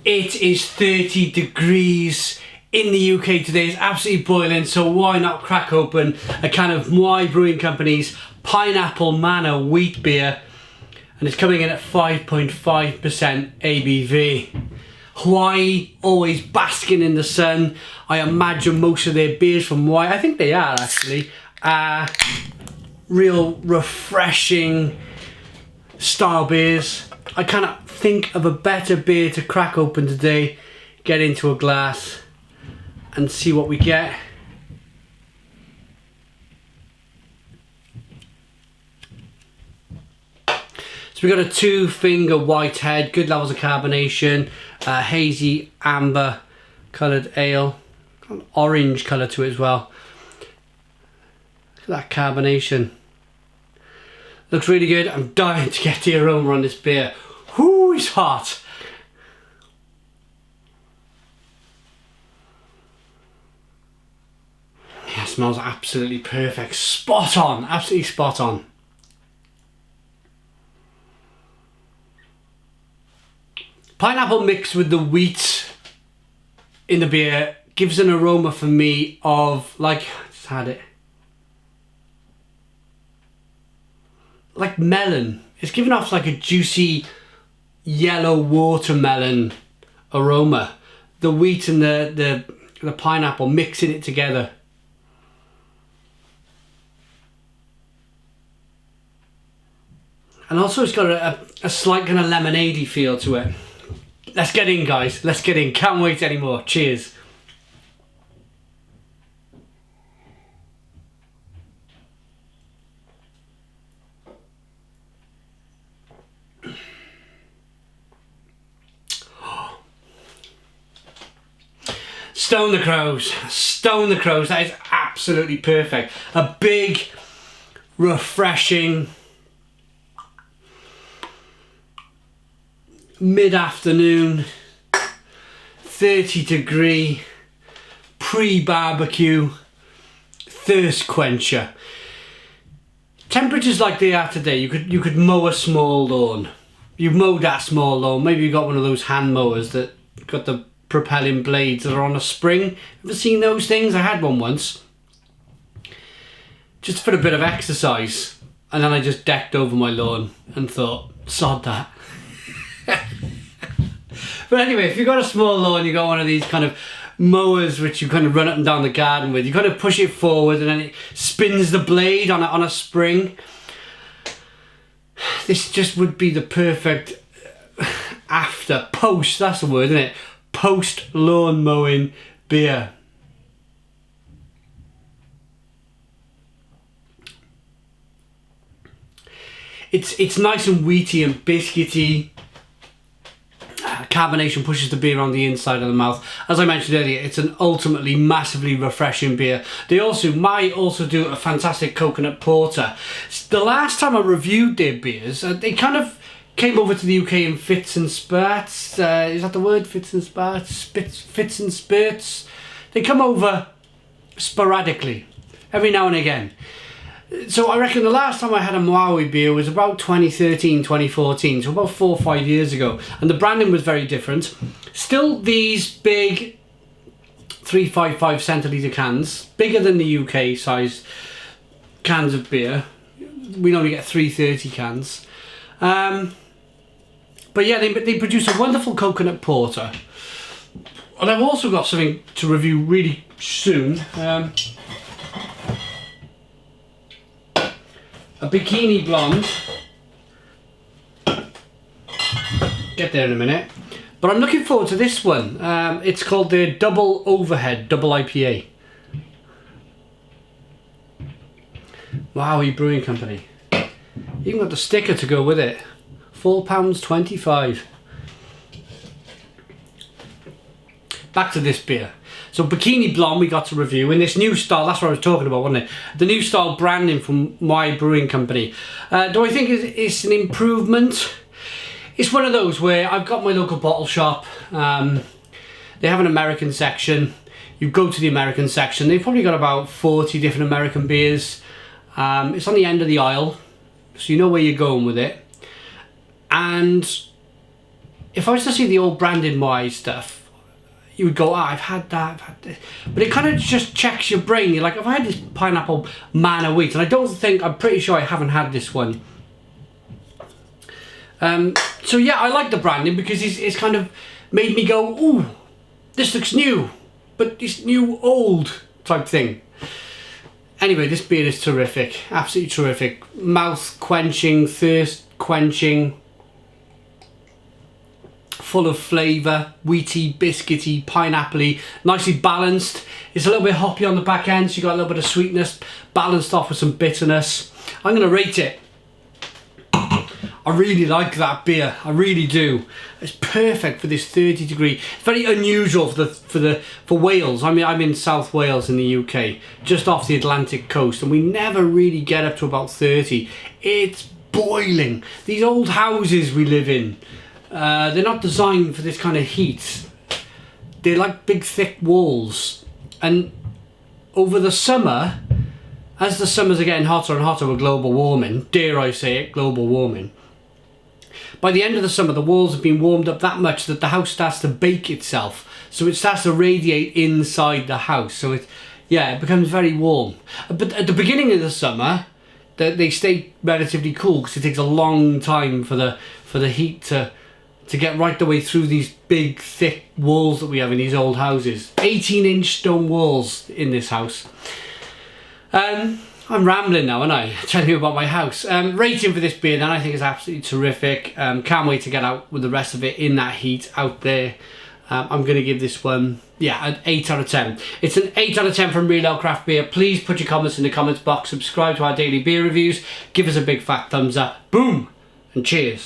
It is 30 degrees in the UK today. It's absolutely boiling, so why not crack open a can of Maui Brewing Company's Pineapple Manor wheat beer, and it's coming in at 5.5% ABV. Hawaii, always basking in the sun. I imagine most of their beers from Hawaii, I think they are actually, real refreshing style beers. I cannot think of a better beer to crack open today, get into a glass and see what we get. So we got a 2-finger white head, good levels of carbonation, hazy amber coloured ale, got an orange colour to it as well. Look at that carbonation. Looks really good. I'm dying to get the aroma on this beer. Whoo, it's hot. Yeah, it smells absolutely perfect. Spot on, absolutely spot on. Pineapple mixed with the wheat in the beer gives an aroma for me of, like, I just had it, like melon. It's giving off like a juicy yellow watermelon aroma. The wheat and the pineapple mixing it together. And also it's got a slight kind of lemonade-y feel to it. Let's get in, guys. Let's get in. Can't wait anymore. Cheers. Stone the crows. Stone the crows. That is absolutely perfect. A big, refreshing, mid-afternoon, 30 degree, pre-barbecue, thirst quencher. Temperatures like they are today, you could mow a small lawn. You've mowed that small lawn, maybe you got one of those hand mowers that got the propelling blades that are on a spring. Ever seen those things? I had one once, just for a bit of exercise, and then I just decked over my lawn and thought, sod that. But anyway, if you've got a small lawn, you've got one of these kind of mowers which you kind of run up and down the garden with, you kind of push it forward and then it spins the blade on a spring. This just would be the perfect post, that's the word, isn't it? Post lawn mowing beer. It's nice and wheaty and biscuity. Carbonation pushes the beer on the inside of the mouth. As I mentioned earlier, it's an ultimately massively refreshing beer. They might also do a fantastic coconut porter. The last time I reviewed their beers, they kind of came over to the UK in fits and spurts. Is that the word? Fits and spurts? Fits and spurts. They come over sporadically, every now and again. So I reckon the last time I had a Maui beer was about 2013, 2014, so about 4 or 5 years ago. And the branding was very different. Still these big 355 centilitre cans, bigger than the UK size cans of beer. We only get 330 cans. But yeah, they produce a wonderful coconut porter. And I've also got something to review really soon. A bikini blonde. Get there in a minute. But I'm looking forward to this one. It's called the Double Overhead Double IPA. Maui Brewing Company. Even got the sticker to go with it. £4.25. Back to this beer. So Bikini Blonde we got to review in this new style. That's what I was talking about, wasn't it? The new style branding from Maui Brewing Company. Do I think it's an improvement? It's one of those where I've got my local bottle shop. They have an American section. You go to the American section. They've probably got about 40 different American beers. It's on the end of the aisle, so you know where you're going with it. And if I was to see the old branded Maui stuff, you would go, oh, I've had that, I've had this. But it kind of just checks your brain. You're like, I've had this pineapple manna wheat, and I'm pretty sure I haven't had this one. So yeah, I like the branding because it's kind of made me go, ooh, this looks new, but it's new old type thing. Anyway, this beer is terrific, absolutely terrific. Mouth quenching, thirst quenching, full of flavour, wheaty, biscuity, pineapple-y, nicely balanced. It's a little bit hoppy on the back end, so you got a little bit of sweetness, balanced off with some bitterness. I'm going to rate it. I really like that beer, I really do. It's perfect for this 30 degree. It's very unusual for Wales. I mean, I'm in South Wales in the UK, just off the Atlantic coast, and we never really get up to about 30. It's boiling. These old houses we live in, they're not designed for this kind of heat. They're like big thick walls, and over the summer, as the summers are getting hotter and hotter with global warming, dare I say it, global warming, by the end of the summer the walls have been warmed up that much that the house starts to bake itself, so it starts to radiate inside the house, so it becomes very warm. But at the beginning of the summer they stay relatively cool because it takes a long time for the heat to get right the way through these big thick walls that we have in these old houses. 18-inch stone walls in this house. I'm rambling now, aren't I? Telling you about my house. Rating for this beer then, I think is absolutely terrific. Can't wait to get out with the rest of it in that heat out there. I'm going to give this one, an 8 out of 10. It's an 8 out of 10 from Real Ale Craft Beer. Please put your comments in the comments box. Subscribe to our daily beer reviews. Give us a big fat thumbs up. Boom! And cheers.